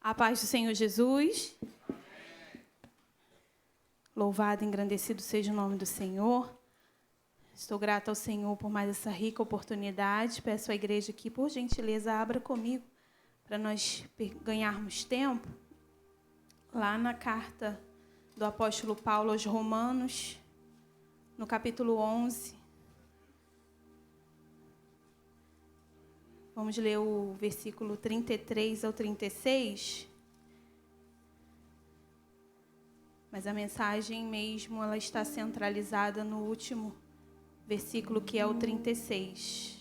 A paz do Senhor Jesus. Louvado e engrandecido seja o nome do Senhor. Estou grata ao Senhor por mais essa rica oportunidade. Peço à igreja que, por gentileza, abra comigo para nós ganharmos tempo. Lá na carta do apóstolo Paulo aos Romanos, no capítulo 11. Vamos ler o versículo 33 ao 36. Mas a mensagem mesmo, ela está centralizada no último versículo, que é o 36.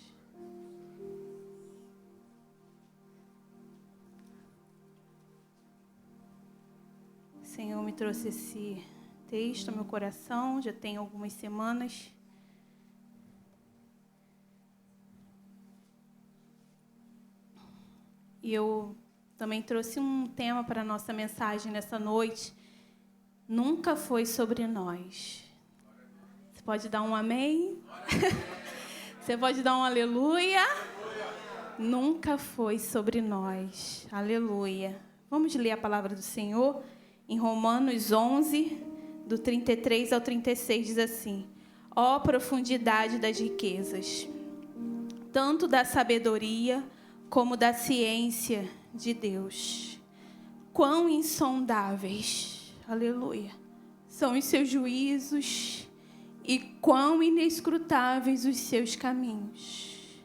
O Senhor me trouxe esse texto ao meu coração, já tem algumas semanas. E eu também trouxe um tema para a nossa mensagem nessa noite. Nunca foi sobre nós. Você pode dar um amém? Você pode dar um aleluia? Nunca foi sobre nós. Aleluia. Vamos ler a palavra do Senhor em Romanos 11, do 33 ao 36, diz assim: ó profundidade das riquezas, tanto da sabedoria como da ciência de Deus. Quão insondáveis, aleluia, são os seus juízos e quão inescrutáveis os seus caminhos.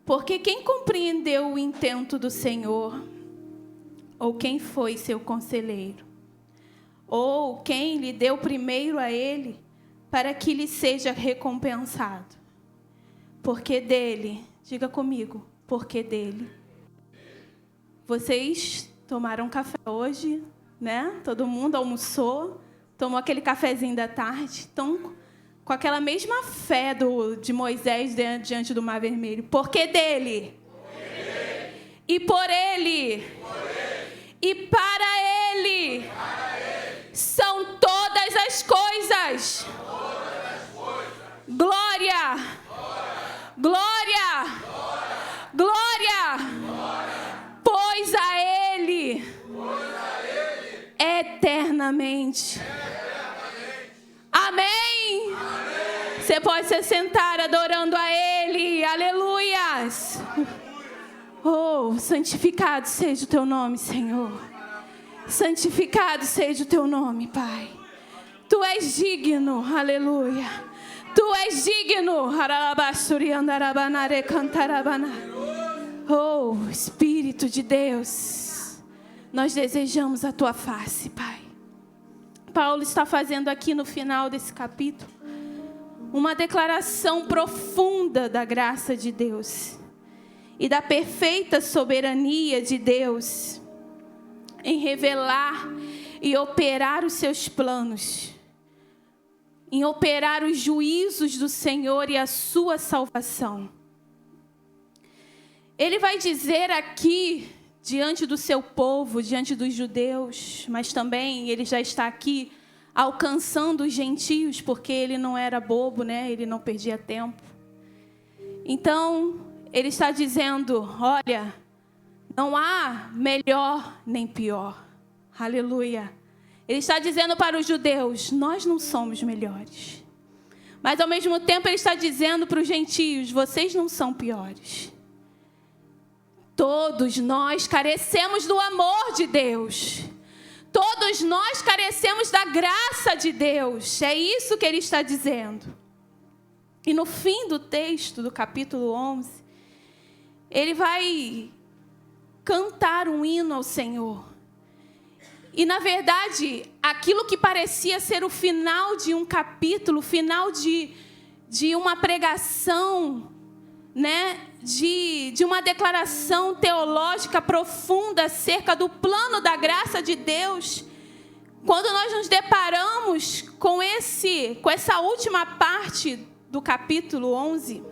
Porque quem compreendeu o intento do Senhor? Ou quem foi seu conselheiro? Ou quem lhe deu primeiro a ele para que lhe seja recompensado? Porque dele, diga comigo, porque dele. Vocês tomaram café hoje, né? Todo mundo almoçou, tomou aquele cafezinho da tarde. Então, com aquela mesma fé de Moisés diante do Mar Vermelho. Porque dele. E por ele. E para ele. São todas as coisas. Glória. Glória. Glória, pois a Ele, eternamente. Amém. Você pode se sentar adorando a Ele, aleluias. Oh, santificado seja o teu nome, Senhor. Santificado seja o teu nome, Pai. Tu és digno, aleluia. Tu és digno. Oh, Espírito de Deus, nós desejamos a tua face, Pai. Paulo está fazendo aqui no final desse capítulo uma declaração profunda da graça de Deus e da perfeita soberania de Deus em revelar e operar os seus planos, em operar os juízos do Senhor e a sua salvação. Ele vai dizer aqui, diante do seu povo, diante dos judeus, mas também ele já está aqui alcançando os gentios, porque ele não era bobo, né? Ele não perdia tempo. Então, ele está dizendo, olha, não há melhor nem pior. Aleluia. Ele está dizendo para os judeus, nós não somos melhores. Mas ao mesmo tempo ele está dizendo para os gentios, vocês não são piores. Todos nós carecemos do amor de Deus. Todos nós carecemos da graça de Deus. É isso que ele está dizendo. E no fim do texto, do capítulo 11, ele vai cantar um hino ao Senhor. E, na verdade, aquilo que parecia ser o final de um capítulo, o final de uma pregação, né? De uma declaração teológica profunda acerca do plano da graça de Deus. Quando nós nos deparamos com essa última parte do capítulo 11,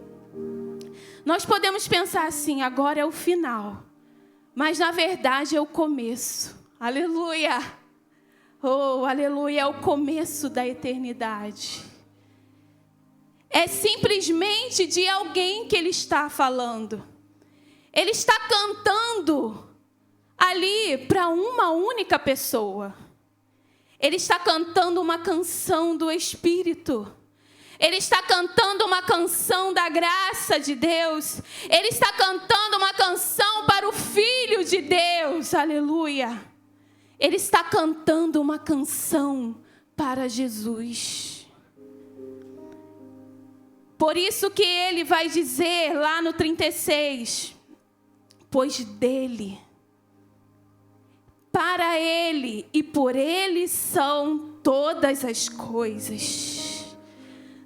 nós podemos pensar assim, agora é o final. Mas, na verdade, é o começo. Aleluia! Oh, aleluia! É o começo da eternidade. É simplesmente de alguém que ele está falando. Ele está cantando ali para uma única pessoa. Ele está cantando uma canção do Espírito. Ele está cantando uma canção da graça de Deus. Ele está cantando uma canção para o Filho de Deus. Aleluia. Ele está cantando uma canção para Jesus. Por isso que ele vai dizer lá no 36, pois dele, para ele e por ele são todas as coisas.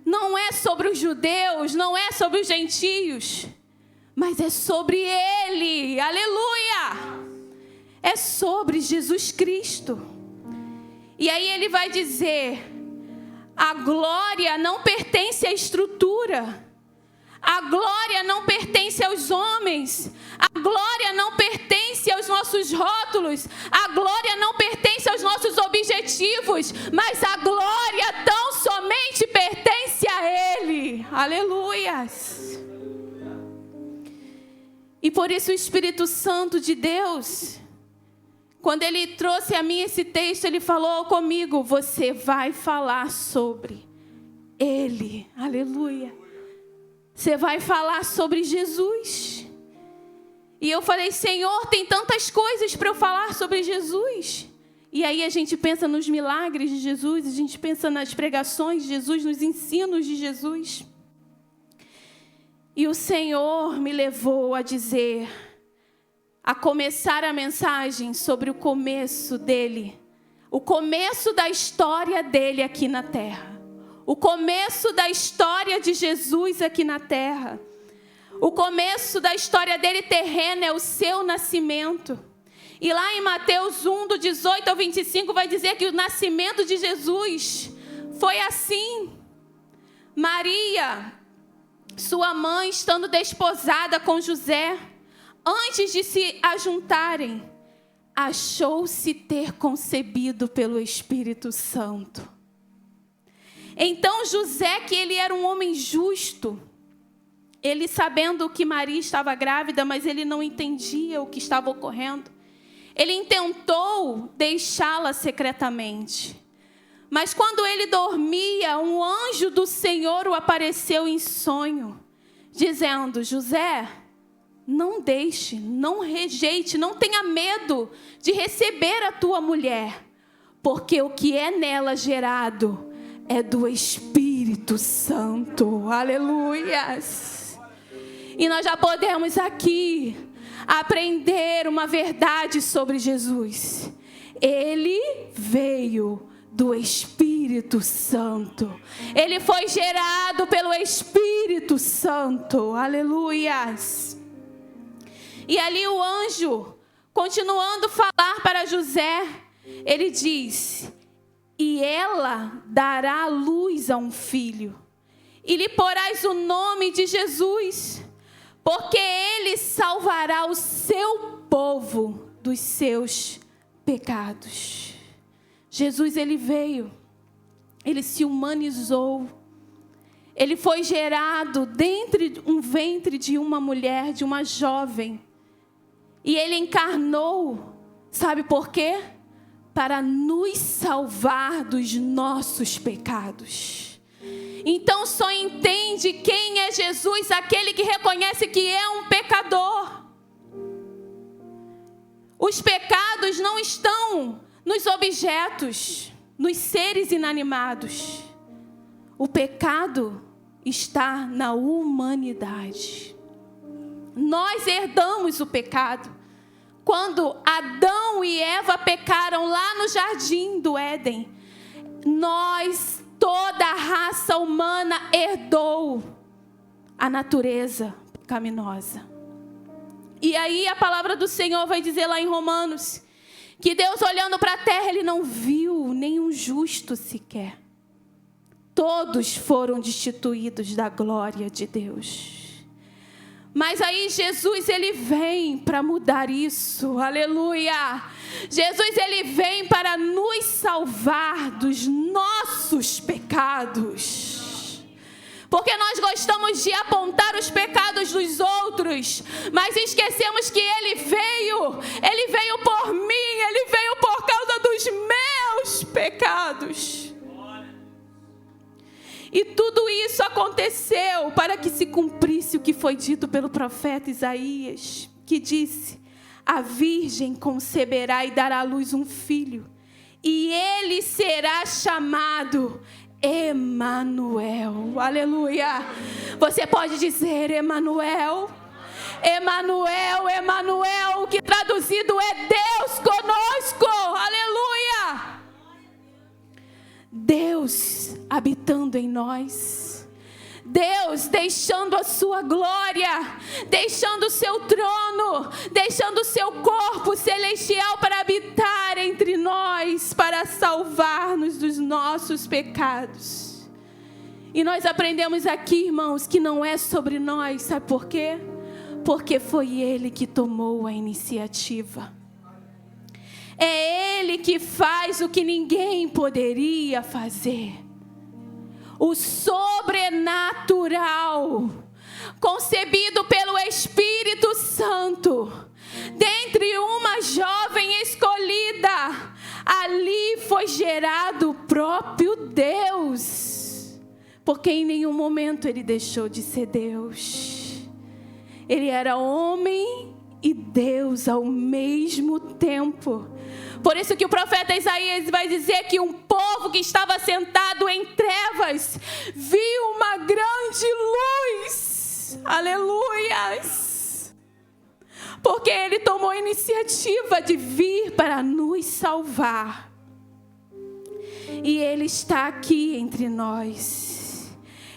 Não é sobre os judeus, não é sobre os gentios, mas é sobre ele. Aleluia! É sobre Jesus Cristo. E aí ele vai dizer, a glória não pertence à estrutura. A glória não pertence aos homens. A glória não pertence aos nossos rótulos. A glória não pertence aos nossos objetivos. Mas a glória tão somente pertence a Ele. Aleluias. E por isso o Espírito Santo de Deus, quando Ele trouxe a mim esse texto, Ele falou comigo, você vai falar sobre Ele. Aleluia. Você vai falar sobre Jesus. E eu falei, Senhor, tem tantas coisas para eu falar sobre Jesus. E aí a gente pensa nos milagres de Jesus, a gente pensa nas pregações de Jesus, nos ensinos de Jesus. E o Senhor me levou a dizer, a começar a mensagem sobre o começo dele, o começo da história dele aqui na terra. O começo da história de Jesus aqui na terra. O começo da história dele terrena é o seu nascimento. E lá em Mateus 1, do 18 ao 25, vai dizer que o nascimento de Jesus foi assim. Maria, sua mãe, estando desposada com José, antes de se ajuntarem, achou-se ter concebido pelo Espírito Santo. Então José, que ele era um homem justo, ele sabendo que Maria estava grávida, mas ele não entendia o que estava ocorrendo, ele intentou deixá-la secretamente. Mas quando ele dormia, um anjo do Senhor o apareceu em sonho, dizendo, José, não deixe, não rejeite, não tenha medo de receber a tua mulher, porque o que é nela gerado é do Espírito Santo. Aleluias. E nós já podemos aqui aprender uma verdade sobre Jesus. Ele veio do Espírito Santo. Ele foi gerado pelo Espírito Santo. Aleluias. E ali o anjo, continuando a falar para José, ele diz, e ela dará luz a um filho, e lhe porás o nome de Jesus, porque ele salvará o seu povo dos seus pecados. Jesus, ele veio, ele se humanizou, ele foi gerado dentro de um ventre de uma mulher, de uma jovem, e ele encarnou, sabe por quê? Para nos salvar dos nossos pecados. Então só entende quem é Jesus, aquele que reconhece que é um pecador. Os pecados não estão nos objetos, nos seres inanimados. O pecado está na humanidade. Nós herdamos o pecado. Quando Adão e Eva pecaram lá no jardim do Éden, nós, toda a raça humana, herdou a natureza pecaminosa. E aí a palavra do Senhor vai dizer lá em Romanos, que Deus olhando para a terra, Ele não viu nenhum justo sequer. Todos foram destituídos da glória de Deus. Mas aí Jesus, ele vem para mudar isso, aleluia. Jesus, ele vem para nos salvar dos nossos pecados. Porque nós gostamos de apontar os pecados dos outros, mas esquecemos que ele veio por E tudo isso aconteceu para que se cumprisse o que foi dito pelo profeta Isaías, que disse: a virgem conceberá e dará à luz um filho, e ele será chamado Emanuel. Aleluia. Você pode dizer Emanuel? Emanuel, Emanuel, que traduzido é Deus conosco. Aleluia. Deus habitando em nós. Deus deixando a sua glória, deixando o seu trono, deixando o seu corpo celestial para habitar entre nós, para salvar-nos dos nossos pecados. E nós aprendemos aqui, irmãos, que não é sobre nós, sabe por quê? Porque foi Ele que tomou a iniciativa. É Ele que faz o que ninguém poderia fazer. O sobrenatural, concebido pelo Espírito Santo, dentre uma jovem escolhida, ali foi gerado o próprio Deus, porque em nenhum momento Ele deixou de ser Deus. Ele era homem e Deus ao mesmo tempo. Por isso que o profeta Isaías vai dizer que um povo que estava sentado em trevas viu uma grande luz. Aleluias! Porque Ele tomou a iniciativa de vir para nos salvar. E Ele está aqui entre nós.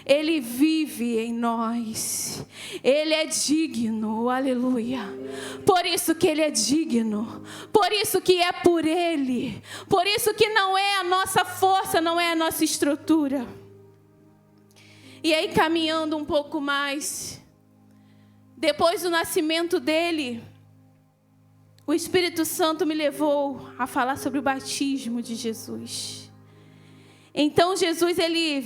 Ele vive em nós. Ele é digno, aleluia. Por isso que Ele é digno. Por isso que é por Ele. Por isso que não é a nossa força, não é a nossa estrutura. E aí, caminhando um pouco mais, depois do nascimento dele, o Espírito Santo me levou a falar sobre o batismo de Jesus. Então Jesus, ele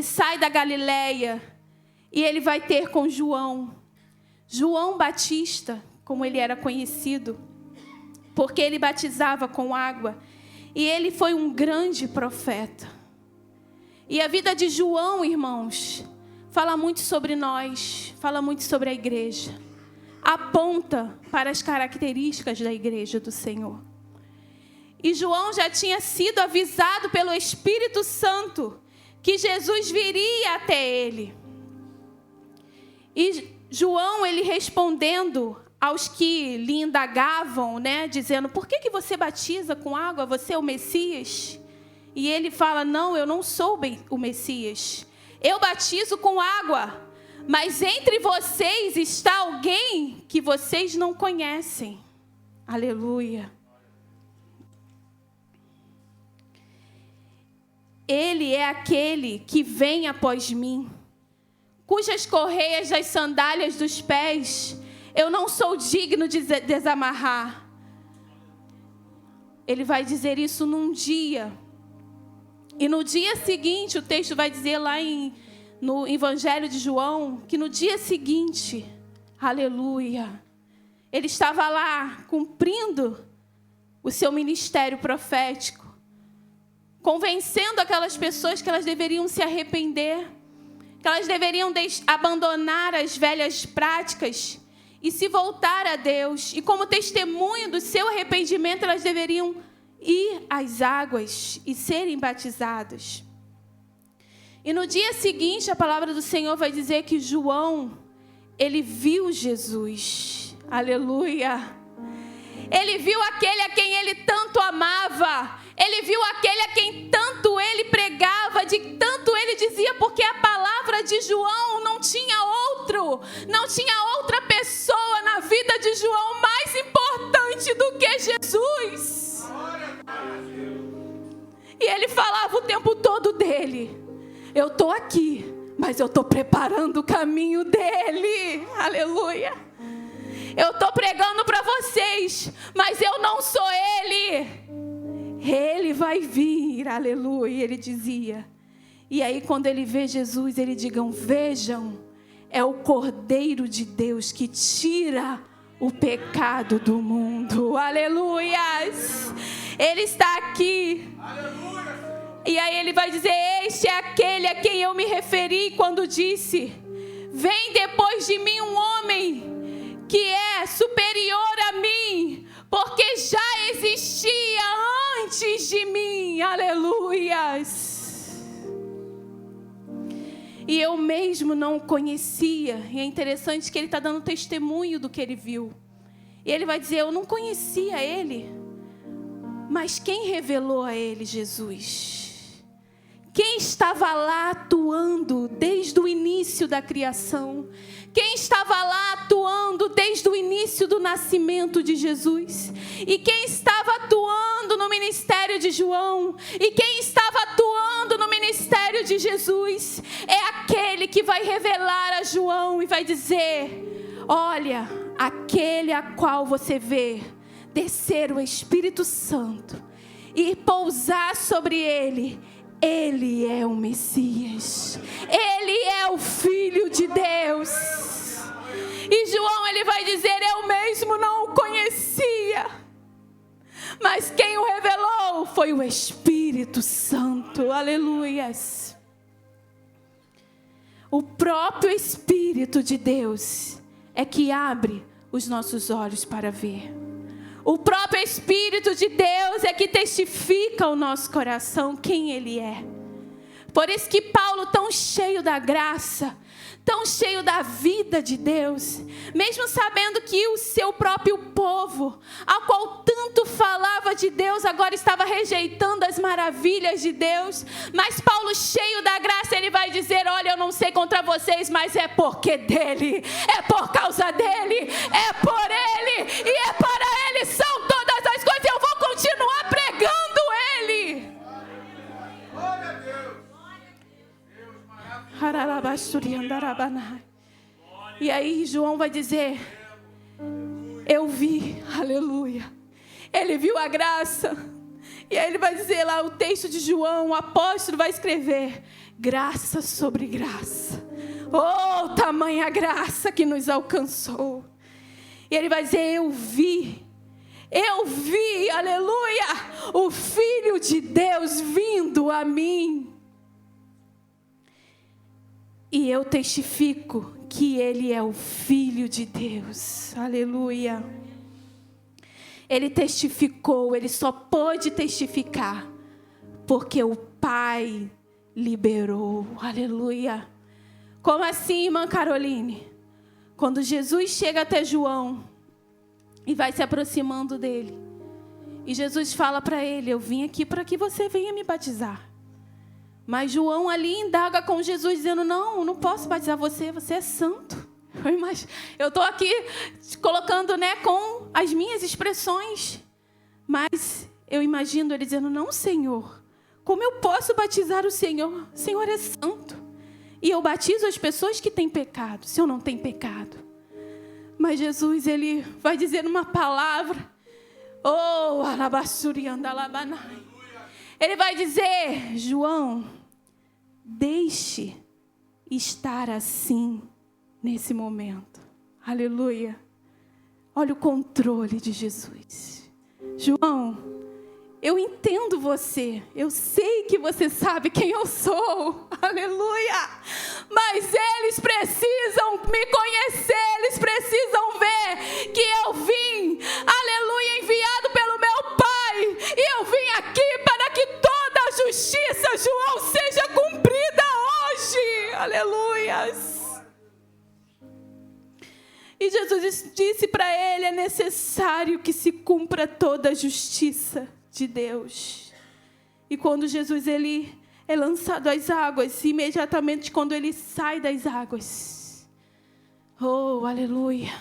sai da Galileia e ele vai ter com João Batista, como ele era conhecido, porque ele batizava com água. E ele foi um grande profeta. E a vida de João, irmãos, fala muito sobre nós, fala muito sobre a igreja. Aponta para as características da igreja do Senhor. E João já tinha sido avisado pelo Espírito Santo que Jesus viria até ele. E João, ele respondendo aos que lhe indagavam, dizendo: por que você batiza com água? Você é o Messias? E ele fala: não, eu não sou o Messias. Eu batizo com água, mas entre vocês está alguém que vocês não conhecem. Aleluia. Ele é aquele que vem após mim, cujas correias das sandálias dos pés eu não sou digno de desamarrar. Ele vai dizer isso num dia. E no dia seguinte, o texto vai dizer lá no Evangelho de João, que no dia seguinte, aleluia, ele estava lá cumprindo o seu ministério profético, convencendo aquelas pessoas que elas deveriam se arrepender, que elas deveriam abandonar as velhas práticas e se voltar a Deus. E como testemunho do seu arrependimento, elas deveriam ir às águas e serem batizadas. E no dia seguinte, a palavra do Senhor vai dizer que João, ele viu Jesus. Aleluia! Ele viu aquele a quem ele tanto amava. Ele viu aquele a quem tanto ele pregava, de tanto ele dizia, porque a palavra de João não tinha outra pessoa na vida de João mais importante do que Jesus. E ele falava o tempo todo dele: eu estou aqui, mas eu estou preparando o caminho dele. Aleluia. Eu estou pregando para vocês, mas eu não sou ele. Ele vai vir, aleluia, ele dizia. E aí quando ele vê Jesus, ele digam: vejam, é o Cordeiro de Deus que tira o pecado do mundo. Aleluias! Ele está aqui. E aí ele vai dizer: este é aquele a quem eu me referi quando disse: vem depois de mim um homem que é superior a mim, porque já existia antes de mim. Aleluias. E eu mesmo não o conhecia. E é interessante que ele está dando testemunho do que ele viu. E ele vai dizer: eu não conhecia ele, mas quem revelou a ele? Jesus. Quem estava lá atuando desde o início da criação? Quem estava lá atuando desde o início do nascimento de Jesus? E quem estava atuando no ministério de João? E quem estava atuando no ministério de Jesus? É aquele que vai revelar a João e vai dizer: olha, aquele a qual você vê descer o Espírito Santo e pousar sobre ele, ele é o Messias, ele é o Filho de Deus. E João, ele vai dizer: eu mesmo não o conhecia, mas quem o revelou foi o Espírito Santo. Aleluias. O próprio Espírito de Deus é que abre os nossos olhos para ver. O próprio Espírito de Deus é que testifica ao nosso coração quem Ele é. Por isso que Paulo, tão cheio da graça, tão cheio da vida de Deus, mesmo sabendo que o seu próprio povo, ao qual tanto falava de Deus, agora estava rejeitando as maravilhas de Deus, mas Paulo, cheio da graça, ele vai dizer: olha, eu não sei contra vocês, mas é porque dele, é por causa dele, é por ele, e é para ele são todas as coisas. Eu vou continuar pregando ele. E aí João vai dizer: eu vi, aleluia. Ele viu a graça. E aí ele vai dizer lá, o texto de João, o apóstolo vai escrever: graça sobre graça. Oh, tamanha graça que nos alcançou. E ele vai dizer: eu vi, aleluia, o Filho de Deus vindo a mim. E eu testifico que Ele é o Filho de Deus. Aleluia. Ele testificou, Ele só pôde testificar porque o Pai liberou. Aleluia. Como assim, irmã Caroline? Quando Jesus chega até João e vai se aproximando dele, e Jesus fala para ele: eu vim aqui para que você venha me batizar. Mas João ali indaga com Jesus, dizendo: não posso batizar você, você é santo. Eu estou aqui colocando, com as minhas expressões. Mas eu imagino ele dizendo: não, Senhor, como eu posso batizar o Senhor? O Senhor é santo. E eu batizo as pessoas que têm pecado, se eu não tenho pecado. Mas Jesus, ele vai dizer uma palavra: oh, alabassuriandalabanai. Ele vai dizer: João, deixe estar assim nesse momento. Aleluia. Olha o controle de Jesus. João, eu entendo você. Eu sei que você sabe quem eu sou. Aleluia. Mas eles precisam me conhecer. Eles precisam ver que eu vim, aleluia, enviado pelo meu Pai. E eu vim aqui para que toda a justiça, João, seja cumprida hoje. Aleluias. E Jesus disse para ele: é necessário que se cumpra toda a justiça de Deus. E quando Jesus ele é lançado às águas, imediatamente quando ele sai das águas, oh, aleluia,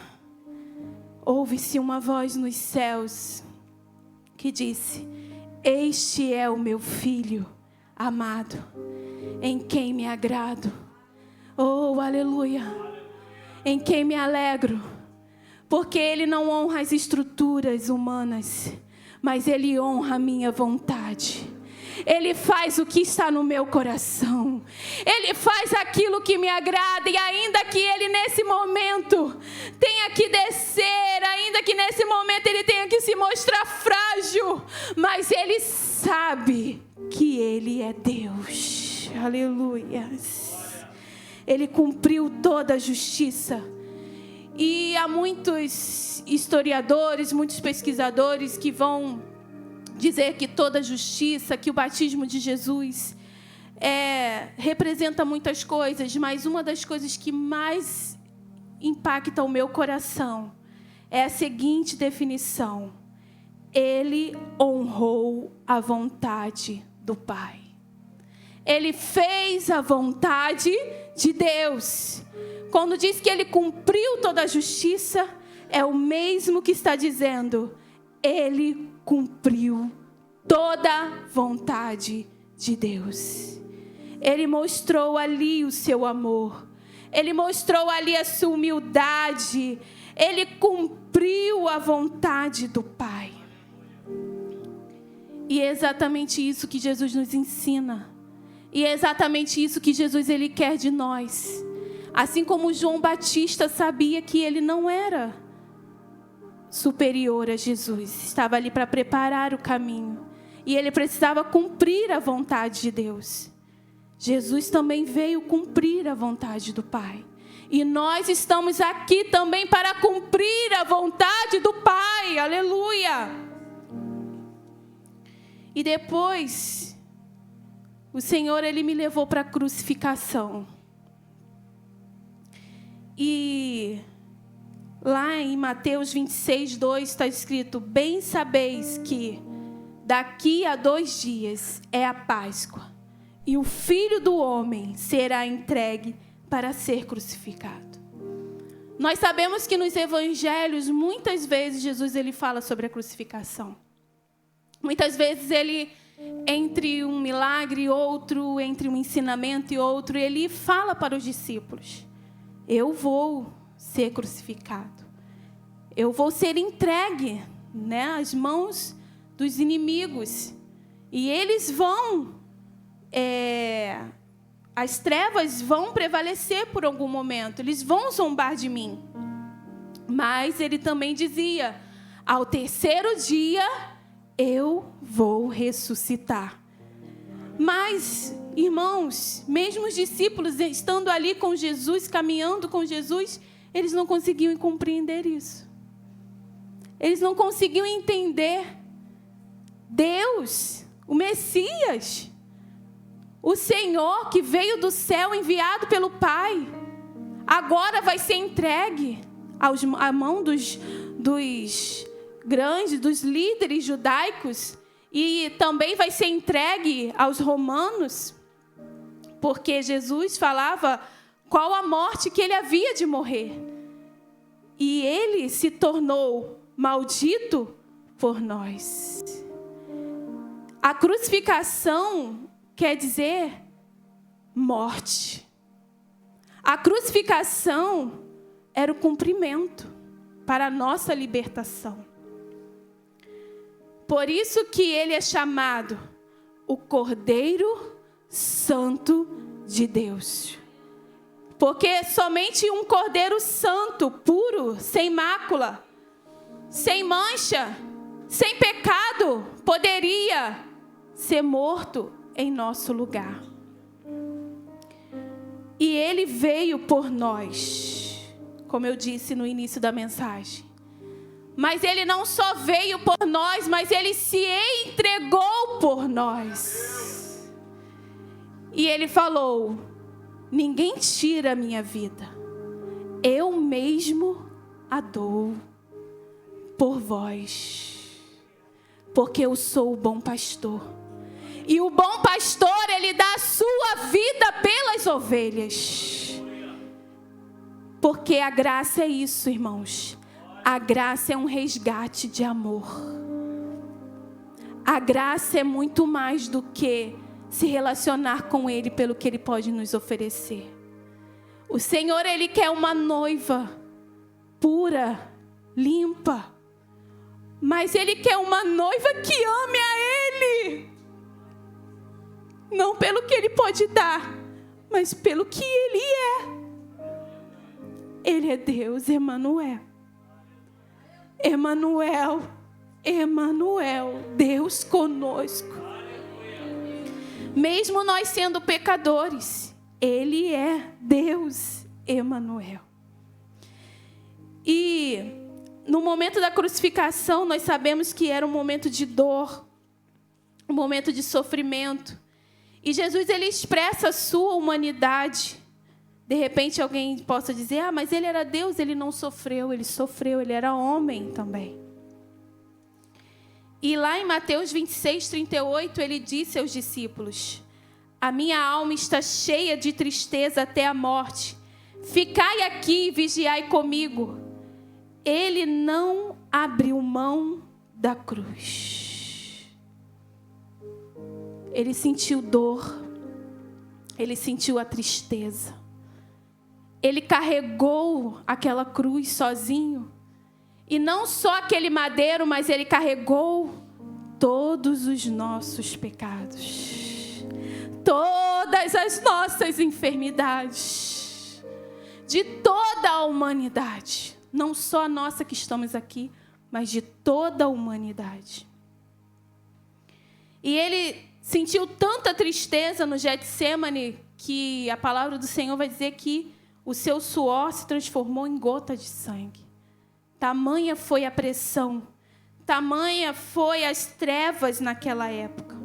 ouve-se uma voz nos céus que disse: este é o meu Filho amado, em quem me agrado. Oh, aleluia. Em quem me alegro, porque Ele não honra as estruturas humanas, mas Ele honra a minha vontade. Ele faz o que está no meu coração. Ele faz aquilo que me agrada. E ainda que Ele nesse momento tenha que descer, ainda que nesse momento Ele tenha que se mostrar frágil, mas Ele sabe que Ele é Deus. Aleluia. Ele cumpriu toda a justiça. E há muitos historiadores, muitos pesquisadores que vão dizer que toda a justiça, que o batismo de Jesus representa muitas coisas, mas uma das coisas que mais impacta o meu coração é a seguinte definição: Ele honrou a vontade do Pai. Ele fez a vontade de Deus. Quando diz que Ele cumpriu toda a justiça, é o mesmo que está dizendo: Ele cumpriu toda a vontade de Deus. Ele mostrou ali o seu amor. Ele mostrou ali a sua humildade. Ele cumpriu a vontade do Pai. E é exatamente isso que Jesus nos ensina. E é exatamente isso que Jesus ele quer de nós. Assim como João Batista sabia que ele não era superior a Jesus. Estava ali para preparar o caminho. E ele precisava cumprir a vontade de Deus. Jesus também veio cumprir a vontade do Pai. E nós estamos aqui também para cumprir a vontade do Pai. Aleluia! E depois, o Senhor, Ele me levou para a crucificação. E lá em Mateus 26, 2 está escrito: bem sabeis que daqui a 2 dias é a Páscoa, e o Filho do Homem será entregue para ser crucificado. Nós sabemos que nos evangelhos, muitas vezes, Jesus ele fala sobre a crucificação. Muitas vezes ele, entre um milagre e outro, entre um ensinamento e outro, ele fala para os discípulos: eu vou ser crucificado. Eu vou ser entregue, às mãos dos inimigos. E eles vão... as trevas vão prevalecer por algum momento. Eles vão zombar de mim. Mas ele também dizia: ao 3º dia, eu vou ressuscitar. Mas, irmãos, mesmo os discípulos estando ali com Jesus, caminhando com Jesus, eles não conseguiam compreender isso. Eles não conseguiam entender Deus, o Messias, o Senhor que veio do céu, enviado pelo Pai, agora vai ser entregue à mão dos grandes, dos líderes judaicos, e também vai ser entregue aos romanos, porque Jesus falava qual a morte que ele havia de morrer. E ele se tornou maldito por nós. A crucificação quer dizer morte. A crucificação era o cumprimento para a nossa libertação. Por isso que ele é chamado o Cordeiro Santo de Deus. Porque somente um Cordeiro Santo, puro, sem mácula, sem mancha, sem pecado, poderia ser morto em nosso lugar. E ele veio por nós, como eu disse no início da mensagem. Mas ele não só veio por nós, mas ele se entregou por nós. E ele falou: ninguém tira a minha vida, eu mesmo a dou por vós, porque eu sou o bom pastor. E o bom pastor, ele dá a sua vida pelas ovelhas. Porque a graça é isso, irmãos. A graça é um resgate de amor. A graça é muito mais do que se relacionar com Ele pelo que Ele pode nos oferecer. O Senhor, Ele quer uma noiva pura, limpa. Mas Ele quer uma noiva que ame a Ele. Não pelo que Ele pode dar, mas pelo que Ele é. Ele é Deus, Emanuel. Emanuel, Emanuel, Deus conosco. Mesmo nós sendo pecadores, Ele é Deus Emanuel. E no momento da crucificação, nós sabemos que era um momento de dor, um momento de sofrimento. E Jesus, ele expressa a sua humanidade. De repente alguém possa dizer, mas ele era Deus, ele não sofreu. Ele sofreu, ele era homem também. E lá em Mateus 26, 38, ele disse aos discípulos: a minha alma está cheia de tristeza até a morte. Ficai aqui e vigiai comigo. Ele não abriu mão da cruz. Ele sentiu dor. Ele sentiu a tristeza. Ele carregou aquela cruz sozinho. E não só aquele madeiro, mas ele carregou todos os nossos pecados. Todas as nossas enfermidades. De toda a humanidade. Não só a nossa que estamos aqui, mas de toda a humanidade. E ele sentiu tanta tristeza no Getsêmani que a palavra do Senhor vai dizer que o seu suor se transformou em gota de sangue. Tamanha foi a pressão, tamanha foi as trevas naquela época.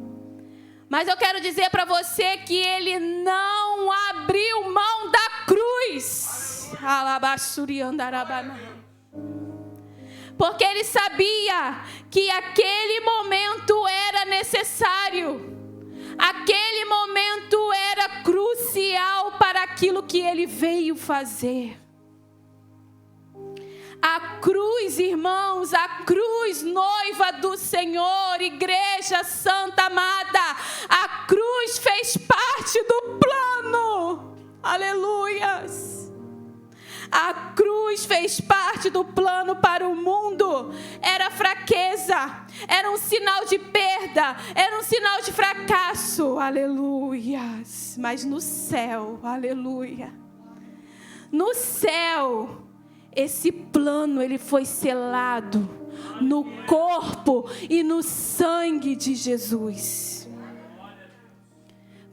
Mas eu quero dizer para você que ele não abriu mão da cruz. Porque ele sabia que aquele momento era necessário. Aquele momento era crucial para aquilo que ele veio fazer. A cruz, irmãos, a cruz, noiva do Senhor, igreja santa amada, a cruz fez parte do plano. Aleluias. A cruz fez parte do plano para o mundo. Era fraqueza, era um sinal de perda, era um sinal de fracasso. Aleluias. Mas no céu, aleluia. No céu, esse plano ele foi selado no corpo e no sangue de Jesus.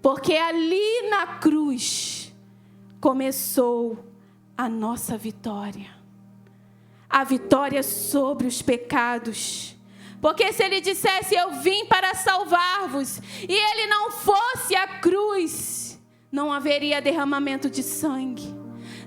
Porque ali na cruz começou a nossa vitória. A vitória sobre os pecados. Porque se ele dissesse, eu vim para salvar-vos, e ele não fosse a cruz, não haveria derramamento de sangue.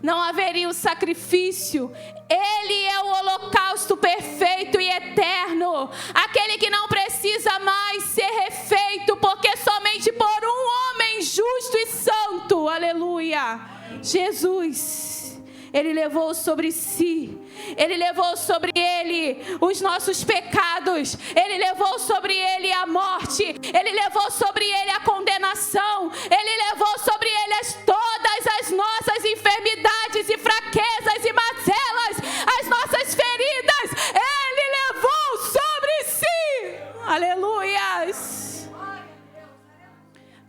Não haveria o sacrifício. Ele é o holocausto perfeito e eterno. Aquele que não precisa mais ser refeito, porque somente por um homem justo e santo, aleluia, Jesus, ele levou sobre si, ele levou sobre ele os nossos pecados, ele levou sobre ele a morte, ele levou sobre ele a condenação, ele levou sobre ele todas as nossas enfermidades e fraquezas e mazelas, as nossas feridas, ele levou sobre si, aleluias.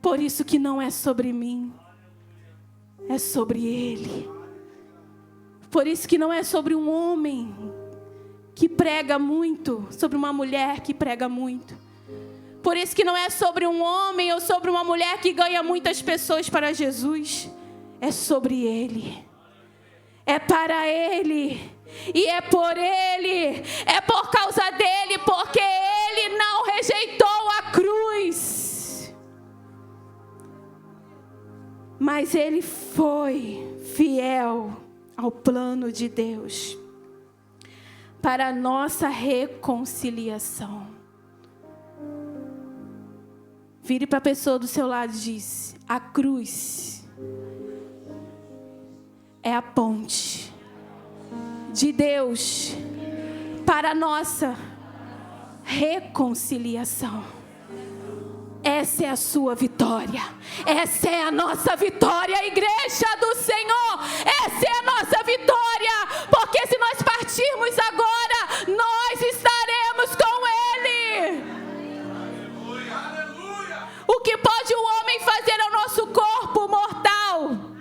Por isso que não é sobre mim, é sobre ele. Por isso que não é sobre um homem que prega muito, sobre uma mulher que prega muito. Por isso que não é sobre um homem ou sobre uma mulher que ganha muitas pessoas para Jesus. É sobre ele. É para ele. E é por ele. É por causa dele, porque ele não rejeitou a cruz. Mas ele foi fiel ao plano de Deus para a nossa reconciliação. Vire para a pessoa do seu lado e diz: a cruz é a ponte de Deus para a nossa reconciliação. Essa é a sua vitória. Essa é a nossa vitória, igreja do Senhor. Essa é a nossa vitória. Porque se nós partirmos agora, nós estaremos com Ele. O que pode o homem fazer ao nosso corpo mortal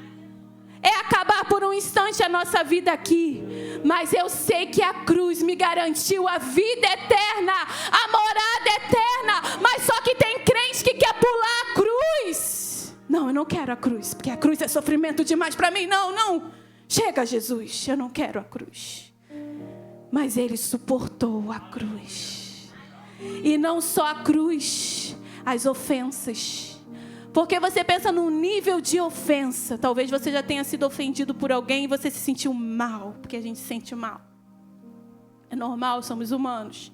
é acabar por um instante a nossa vida aqui. Mas eu sei que a cruz me garantiu a vida eterna, a morada eterna. Mas só que tem crente que quer pular a cruz. eu não quero a cruz, porque a cruz é sofrimento demais para mim. Não. Chega, Jesus, eu não quero a cruz. Mas ele suportou a cruz. E não só a cruz, as ofensas. Porque você pensa num nível de ofensa. Talvez você já tenha sido ofendido por alguém e você se sentiu mal, porque a gente se sente mal. É normal, somos humanos.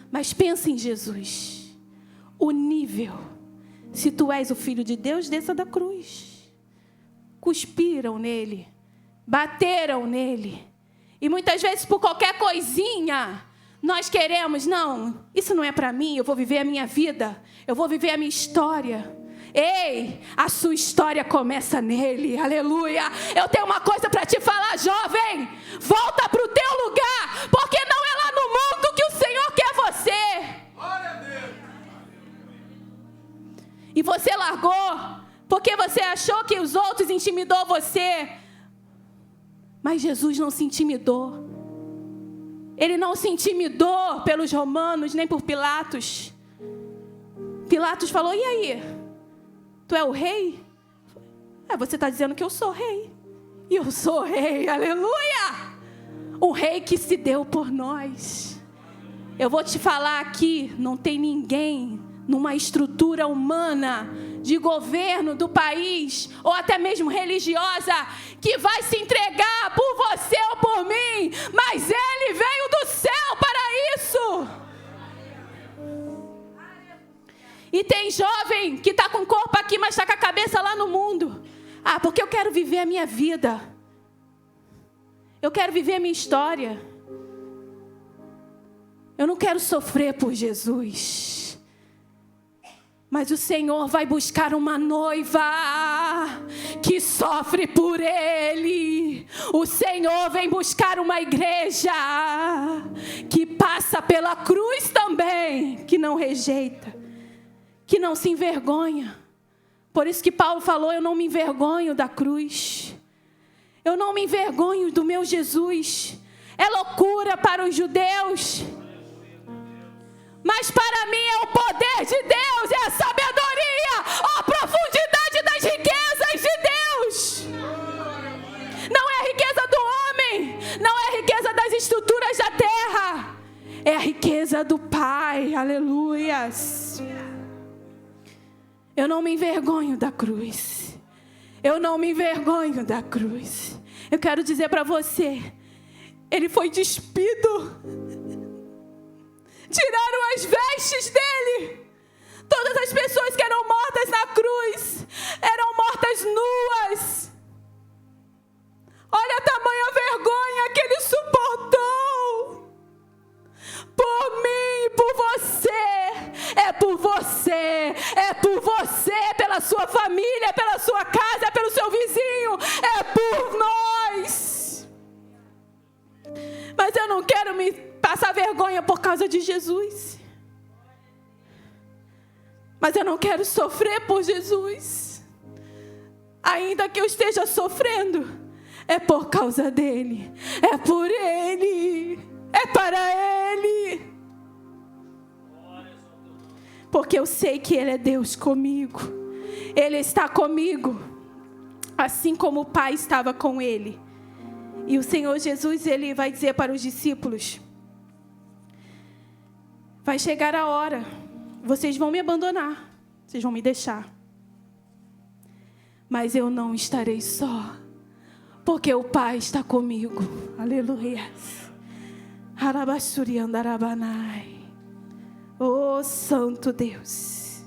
Mas pensa em Jesus. O nível. Se tu és o Filho de Deus, desça da cruz. Cuspiram nele. Bateram nele. E muitas vezes por qualquer coisinha, nós queremos, não, isso não é para mim, eu vou viver a minha vida. Eu vou viver a minha história. Ei, a sua história começa nele, aleluia. Eu tenho uma coisa para te falar, jovem. Volta para o teu lugar, porque não é lá no mundo que o Senhor quer você. Glória a Deus. E você largou, porque você achou que os outros intimidou você. Mas Jesus não se intimidou. Ele não se intimidou pelos romanos, nem por Pilatos. Pilatos falou, e aí? Tu é o rei? Você está dizendo que eu sou rei. E eu sou rei, aleluia! O rei que se deu por nós. Eu vou te falar aqui, não tem ninguém numa estrutura humana de governo do país, ou até mesmo religiosa, que vai se entregar por você ou por mim, mas ele veio do céu para isso. E tem jovem que está com o corpo aqui, mas está com a cabeça lá no mundo. Porque eu quero viver a minha vida. Eu quero viver a minha história. Eu não quero sofrer por Jesus. Mas o Senhor vai buscar uma noiva que sofre por Ele. O Senhor vem buscar uma igreja que passa pela cruz também, que não rejeita, que não se envergonha. Por isso que Paulo falou, eu não me envergonho da cruz. Eu não me envergonho do meu Jesus. É loucura para os judeus, mas para mim é o poder de Deus, é a sabedoria, a profundidade das riquezas de Deus. Não é a riqueza do homem, não é a riqueza das estruturas da terra, é a riqueza do Pai, aleluias. Eu não me envergonho da cruz. Eu não me envergonho da cruz. Eu quero dizer para você, Ele foi despido. Tiraram as vestes dele. Todas as pessoas que eram mortas na cruz eram mortas nuas. Olha a tamanha vergonha que ele suportou. Por mim, por você. É por você. É por você, pela sua família, pela sua casa, pelo seu vizinho. É por nós. Mas eu não quero me passar vergonha por causa de Jesus. Mas eu não quero sofrer por Jesus. Ainda que eu esteja sofrendo, é por causa dele. É por ele. É para ele. Porque eu sei que ele é Deus comigo. Ele está comigo, assim como o Pai estava com ele. E o Senhor Jesus, ele vai dizer para os discípulos: vai chegar a hora, vocês vão me abandonar, vocês vão me deixar. Mas eu não estarei só, porque o Pai está comigo. Aleluia. Oh, Santo Deus.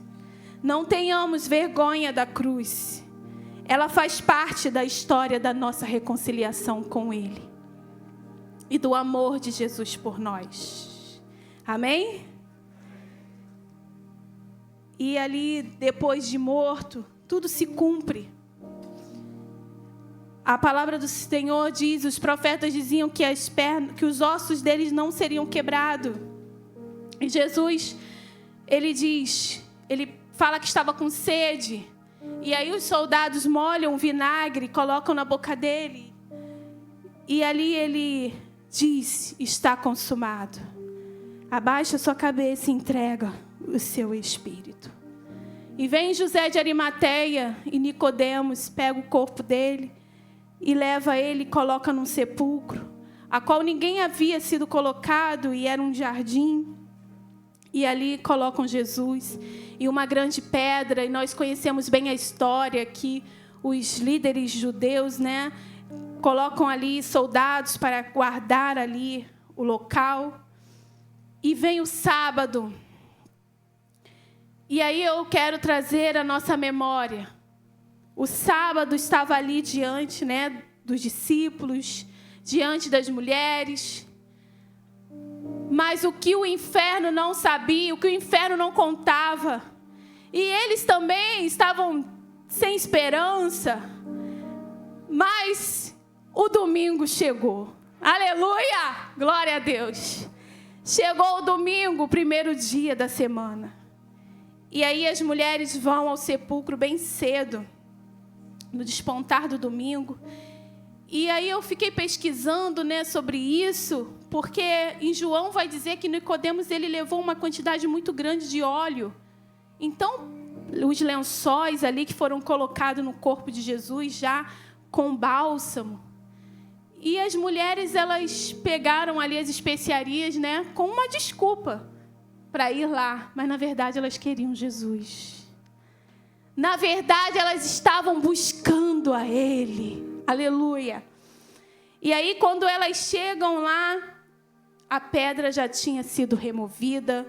Não tenhamos vergonha da cruz. Ela faz parte da história da nossa reconciliação com Ele e do amor de Jesus por nós. Amém? E ali, depois de morto, tudo se cumpre. A palavra do Senhor diz, os profetas diziam que que os ossos deles não seriam quebrados. E Jesus, ele fala que estava com sede. E aí os soldados molham vinagre, colocam na boca dele. E ali ele diz, está consumado. Abaixa sua cabeça e entrega o seu espírito. E vem José de Arimateia e Nicodemos pega o corpo dele e leva ele e coloca num sepulcro, a qual ninguém havia sido colocado, e era um jardim. E ali colocam Jesus e uma grande pedra, e nós conhecemos bem a história que os líderes judeus, né, colocam ali soldados para guardar ali o local. E vem o sábado. E aí eu quero trazer a nossa memória. O sábado estava ali diante, né, dos discípulos, diante das mulheres. Mas o que o inferno não sabia, o que o inferno não contava, e eles também estavam sem esperança, mas o domingo chegou. Aleluia! Glória a Deus! Chegou o domingo, o primeiro dia da semana. E aí as mulheres vão ao sepulcro bem cedo, no despontar do domingo. E aí eu fiquei pesquisando, né, sobre isso, porque em João vai dizer que Nicodemos ele levou uma quantidade muito grande de óleo. Então, os lençóis ali que foram colocados no corpo de Jesus já com bálsamo. E as mulheres, elas pegaram ali as especiarias, né, com uma desculpa para ir lá. Mas, na verdade, elas queriam Jesus. Na verdade, elas estavam buscando a Ele. Aleluia. E aí, quando elas chegam lá, a pedra já tinha sido removida.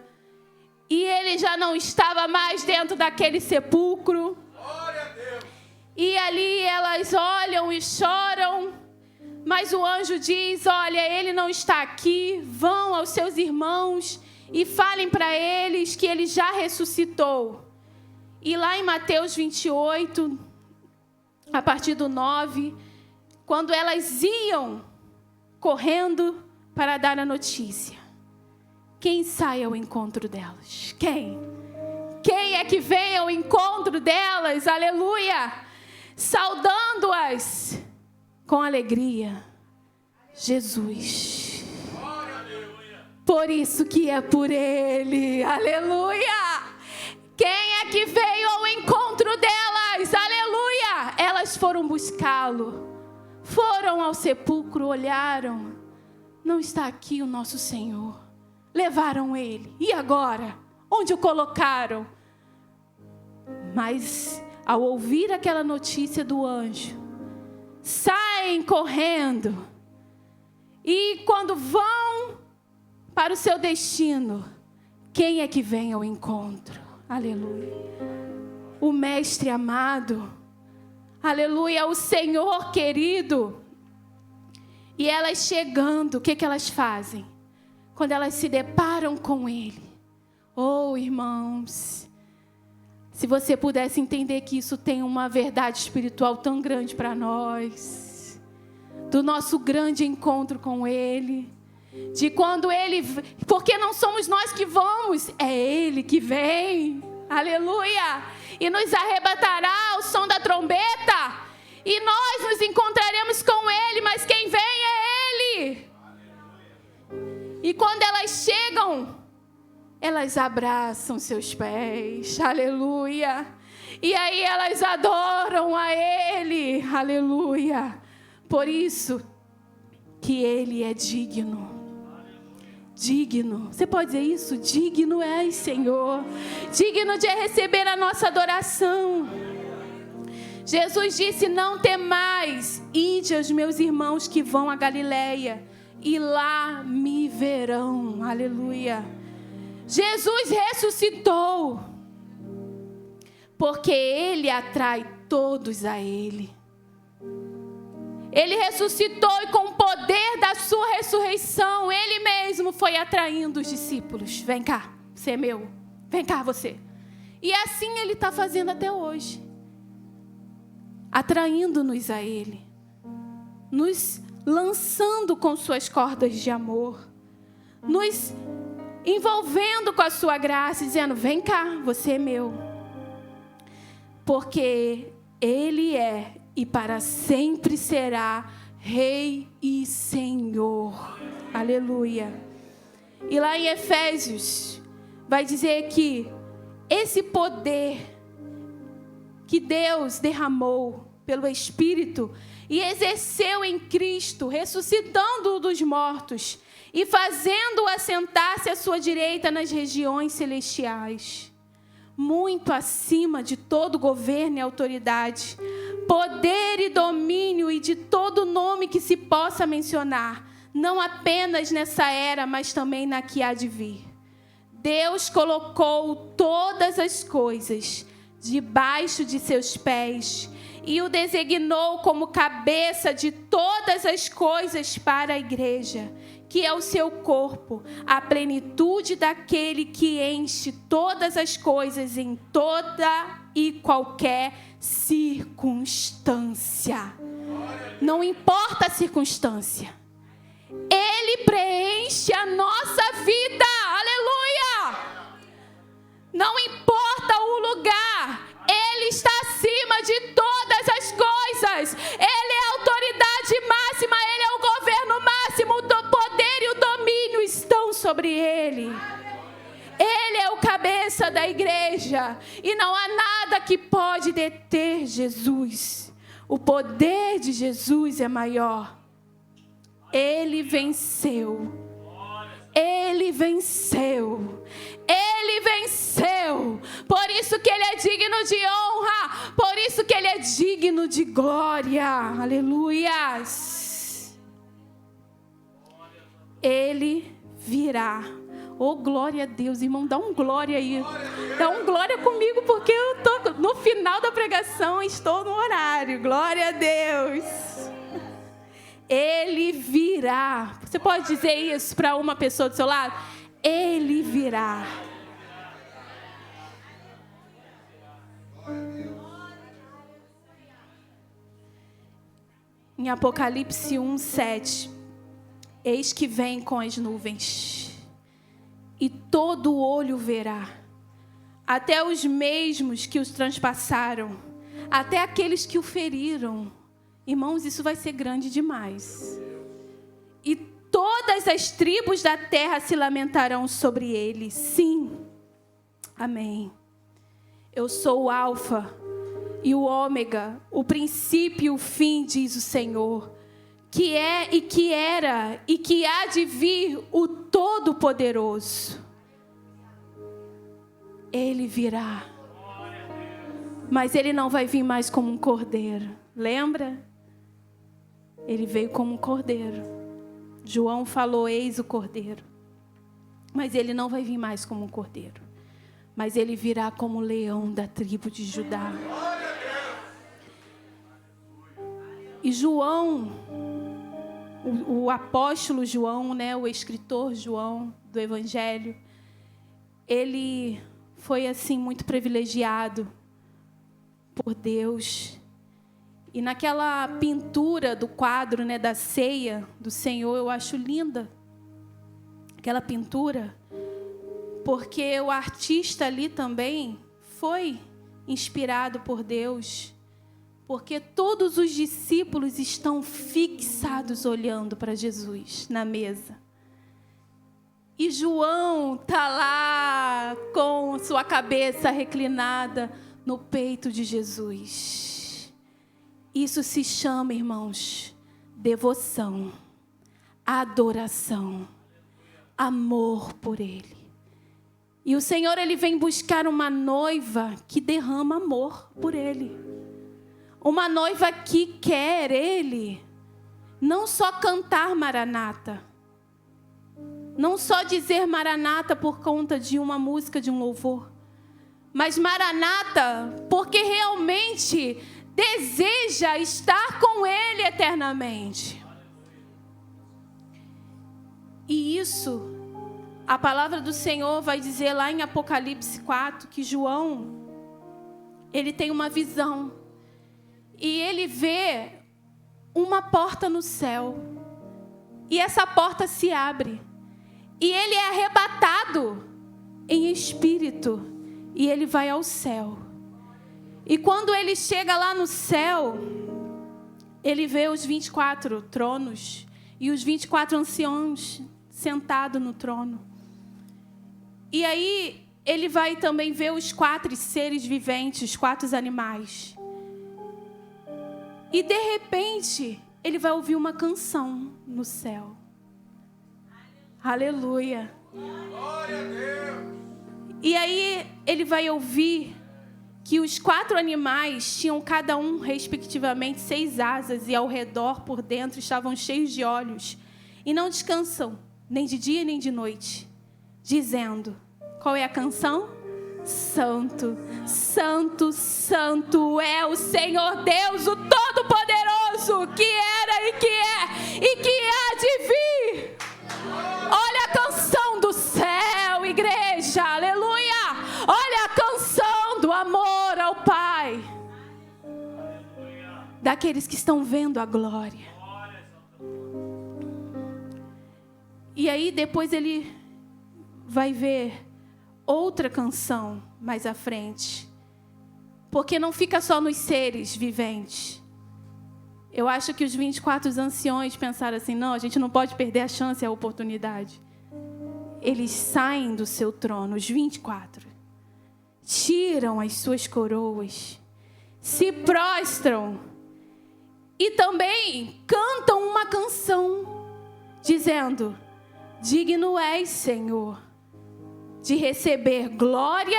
E Ele já não estava mais dentro daquele sepulcro. Glória a Deus. E ali elas olham e choram. Mas o anjo diz, olha, Ele não está aqui. Vão aos seus irmãos e falem para eles que Ele já ressuscitou. E lá em Mateus 28, a partir do 9, quando elas iam correndo para dar a notícia, quem sai ao encontro delas? Quem? Quem é que vem ao encontro delas? Aleluia! Saudando-as com alegria. Jesus. Por isso que é por Ele. Aleluia! Quem é que veio ao encontro delas? Aleluia! Elas foram buscá-lo. Foram ao sepulcro, olharam. Não está aqui o nosso Senhor. Levaram Ele. E agora? Onde o colocaram? Mas, ao ouvir aquela notícia do anjo, saem correndo. E quando vão para o seu destino, quem é que vem ao encontro? Aleluia. O Mestre amado. Aleluia. O Senhor querido. E elas chegando, o que elas fazem? Quando elas se deparam com Ele. Oh, irmãos, se você pudesse entender que isso tem uma verdade espiritual tão grande para nós, do nosso grande encontro com Ele, de quando Ele, porque não somos nós que vamos, é Ele que vem, aleluia, e nos arrebatará ao som da trombeta, e nós nos encontraremos com Ele, mas quem vem é Ele. E quando elas chegam, elas abraçam seus pés, aleluia. E aí elas adoram a Ele, aleluia. Por isso que Ele é digno. Digno. Você pode dizer isso? Digno és, Senhor. Digno de receber a nossa adoração. Jesus disse, não temais, ide aos meus irmãos que vão a Galileia, e lá me verão, aleluia. Jesus ressuscitou, porque Ele atrai todos a Ele. Ele ressuscitou e com o poder da sua ressurreição, Ele mesmo foi atraindo os discípulos. Vem cá, você é meu. Vem cá, você. E assim Ele está fazendo até hoje. Atraindo-nos a Ele. Nos lançando com suas cordas de amor. Nos envolvendo com a sua graça, dizendo, vem cá, você é meu. Porque Ele é e para sempre será Rei e Senhor. Aleluia. E lá em Efésios vai dizer que esse poder que Deus derramou pelo Espírito e exerceu em Cristo, ressuscitando-o dos mortos e fazendo-o assentar-se à sua direita nas regiões celestiais, muito acima de todo governo e autoridade, poder e domínio e de todo nome que se possa mencionar, não apenas nessa era, mas também na que há de vir. Deus colocou todas as coisas debaixo de seus pés e o designou como cabeça de todas as coisas para a igreja, que é o seu corpo, a plenitude daquele que enche todas as coisas em toda e qualquer circunstância. Não importa a circunstância, Ele preenche a nossa vida. Aleluia! Não importa o lugar, Ele está acima de todas as coisas. Ele é a autoridade máxima, Ele é o governo máximo. O poder e o domínio estão sobre Ele. Ele é o cabeça da igreja e não há nada que pode deter Jesus. O poder de Jesus é maior. Ele venceu. Ele venceu. Ele venceu. Por isso que Ele é digno de honra. Por isso que Ele é digno de glória. Aleluias. Ele virá. Oh, glória a Deus, irmão, dá um glória aí. Dá um glória comigo, porque eu tô no final da pregação, estou no horário. Glória a Deus. Ele virá. Você pode dizer isso para uma pessoa do seu lado? Ele virá. Em Apocalipse 1:7, eis que vem com as nuvens, e todo olho verá, até os mesmos que os transpassaram, até aqueles que o feriram. Irmãos, isso vai ser grande demais. E todas as tribos da terra se lamentarão sobre ele. Sim. Amém. Eu sou o Alfa e o Ômega, o princípio e o fim, diz o Senhor, que é e que era e que há de vir, o Todo-Poderoso. Ele virá. Mas ele não vai vir mais como um cordeiro. Lembra? Ele veio como um cordeiro. João falou, eis o cordeiro. Mas ele não vai vir mais como um cordeiro. Mas ele virá como leão da tribo de Judá. E João, o apóstolo João, né, o escritor João do Evangelho, ele foi assim muito privilegiado por Deus. E naquela pintura do quadro, né, da ceia do Senhor, eu acho linda aquela pintura, porque o artista ali também foi inspirado por Deus, porque todos os discípulos estão fixados olhando para Jesus na mesa. E João está lá com sua cabeça reclinada no peito de Jesus. Isso se chama, irmãos, devoção, adoração, amor por Ele. E o Senhor, Ele vem buscar uma noiva que derrama amor por Ele. Uma noiva que quer Ele, não só cantar Maranata, não só dizer Maranata por conta de uma música, de um louvor, mas Maranata porque realmente deseja estar com Ele eternamente. E isso, a palavra do Senhor vai dizer lá em Apocalipse 4, que João, ele tem uma visão. E ele vê uma porta no céu. E essa porta se abre. E ele é arrebatado em espírito. E ele vai ao céu. E quando ele chega lá no céu, ele vê os 24 tronos e os 24 anciãos sentados no trono. E aí ele vai também ver os 4 seres viventes, os 4 animais. E de repente, ele vai ouvir uma canção no céu. Aleluia. Glória a Deus. E aí ele vai ouvir que os 4 animais tinham cada um, respectivamente, 6 asas e ao redor, por dentro, estavam cheios de olhos. E não descansam, nem de dia nem de noite, dizendo, qual é a canção? Santo, Santo, Santo é o Senhor Deus, o Todo-Poderoso, que era e que é e que há de vir. Olha a canção do céu, igreja, aleluia. Olha a canção do amor ao Pai, daqueles que estão vendo a glória. E aí depois ele vai ver outra canção mais à frente, porque não fica só nos seres viventes. Eu acho que os 24 anciões pensaram assim, não, a gente não pode perder a chance e a oportunidade. Eles saem do seu trono, os 24, tiram as suas coroas, se prostram e também cantam uma canção, dizendo, digno és, Senhor, de receber glória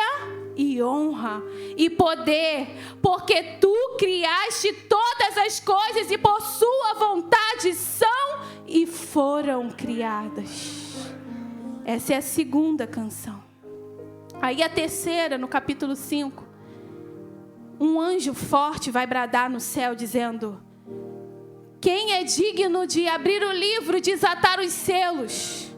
e honra e poder, porque tu criaste todas as coisas e por sua vontade são e foram criadas. Essa é a segunda canção. Aí a terceira, no capítulo 5, um anjo forte vai bradar no céu dizendo, quem é digno de abrir o livro e desatar os selos?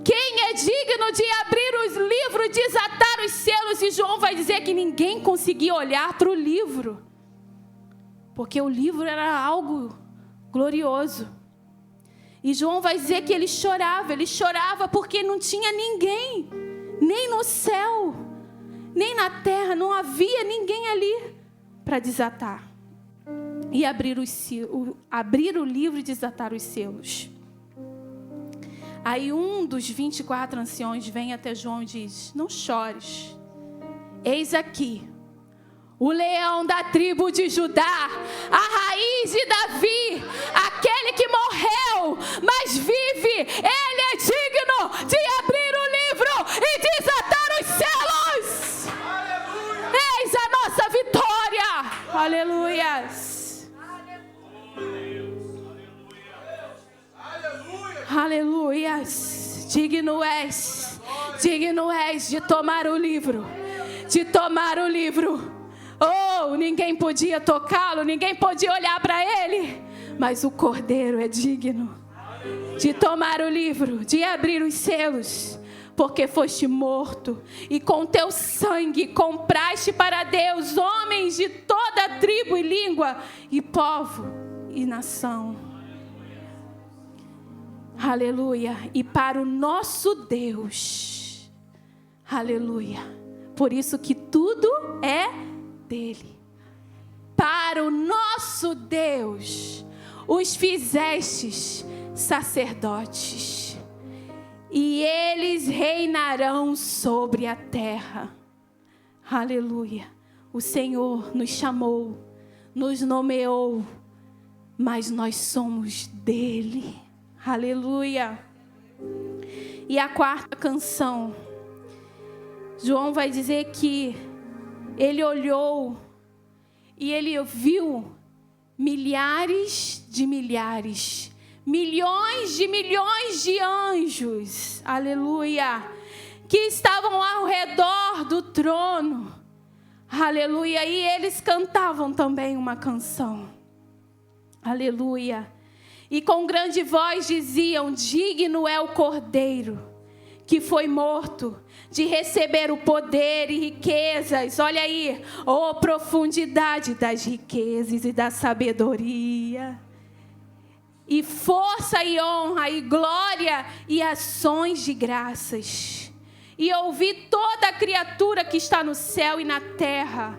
Quem é digno de abrir os livros e desatar os selos? E João vai dizer que ninguém conseguia olhar para o livro, porque o livro era algo glorioso. E João vai dizer que ele chorava porque não tinha ninguém, nem no céu, nem na terra, não havia ninguém ali para desatar e abrir o livro e desatar os selos. Aí um dos 24 anciões vem até João e diz, não chores, eis aqui o leão da tribo de Judá, a raiz de Davi, aquele que morreu, mas vive, ele é digno de abrir o livro e desatar os selos. Aleluia. Eis a nossa vitória. Aleluias. Aleluias. Digno és de tomar o livro, Oh, ninguém podia tocá-lo, ninguém podia olhar para ele, mas o Cordeiro é digno de tomar o livro, de abrir os selos, porque foste morto e com teu sangue compraste para Deus homens de toda tribo e língua e povo e nação. Aleluia. E para o nosso Deus, aleluia, por isso que tudo é dele. Para o nosso Deus os fizestes sacerdotes, e eles reinarão sobre a terra. Aleluia. O Senhor nos chamou, nos nomeou, mas nós somos dele. Aleluia. E a quarta canção, João vai dizer que ele olhou e ele viu milhares de milhares, milhões de anjos, aleluia, que estavam ao redor do trono, aleluia, e eles cantavam também uma canção, aleluia, e com grande voz diziam, digno é o Cordeiro que foi morto, de receber o poder e riquezas. Olha aí, profundidade das riquezas e da sabedoria, e força e honra e glória e ações de graças. E ouvi toda a criatura que está no céu e na terra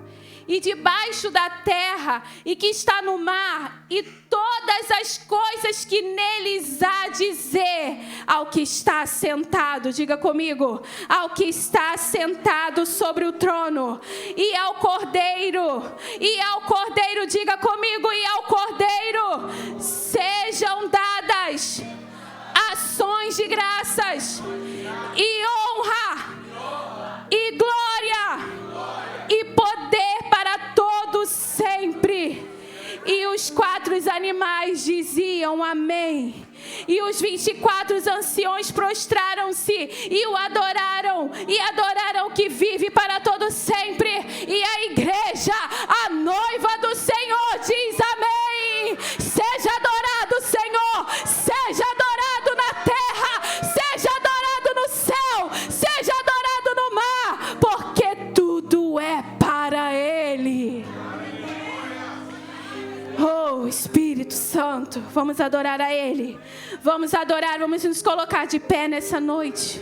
e debaixo da terra, e que está no mar, e todas as coisas que neles há dizer ao que está sentado, diga comigo, ao que está sentado sobre o trono, e ao Cordeiro, diga comigo, e ao Cordeiro, sejam dadas ações de graças, e honra, e glória, e poder para todos sempre. E os 4 animais diziam amém. E os 24 anciões prostraram-se e o adoraram, e adoraram o que vive para todo sempre. E a igreja, a noiva do Senhor, diz amém. Seja adorado, Senhor, seja adorado na terra, seja adorado no céu, seja adorado no mar, porque tudo é para Ele. Oh, Espírito Santo, vamos adorar a Ele. Vamos adorar, vamos nos colocar de pé nessa noite.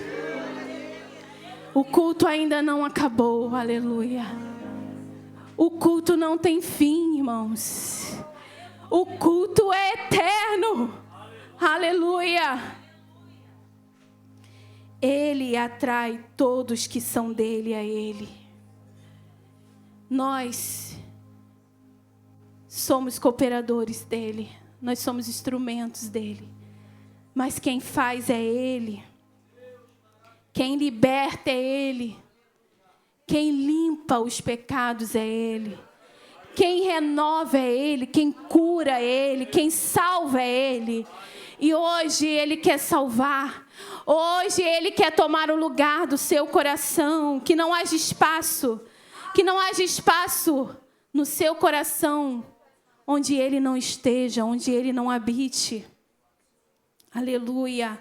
O culto ainda não acabou, aleluia. O culto não tem fim, irmãos. O culto é eterno, aleluia. Ele atrai todos que são dele a Ele. Nós somos cooperadores dele, nós somos instrumentos dele, mas quem faz é Ele, quem liberta é Ele, quem limpa os pecados é Ele, quem renova é Ele, quem cura é Ele, quem salva é Ele. E hoje Ele quer salvar, hoje Ele quer tomar o lugar do seu coração, que não haja espaço no seu coração onde Ele não esteja, onde Ele não habite. Aleluia.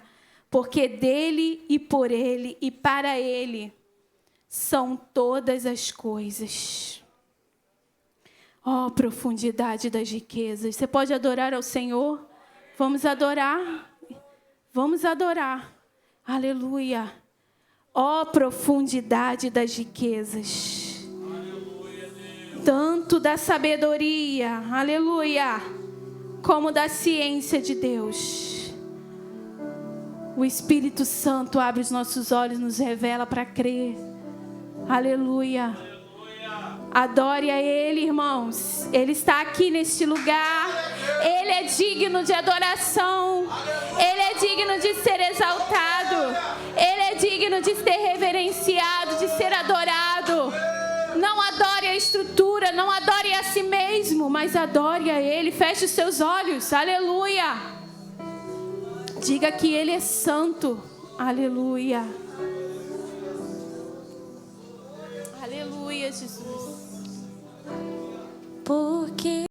Porque dele e por Ele e para Ele são todas as coisas. Oh, profundidade das riquezas. Você pode adorar ao Senhor? Vamos adorar. Vamos adorar. Aleluia. Oh, profundidade das riquezas. Tanto da sabedoria, aleluia, como da ciência de Deus. O Espírito Santo abre os nossos olhos, nos revela para crer. Aleluia. Adore a Ele, irmãos. Ele está aqui neste lugar. Ele é digno de adoração. Ele é digno de ser exaltado. Ele é digno de ser reverenciado, de ser adorado. Não adore a estrutura, não adore a si mesmo, mas adore a Ele. Feche os seus olhos, aleluia. Diga que Ele é santo, aleluia. Aleluia, Jesus.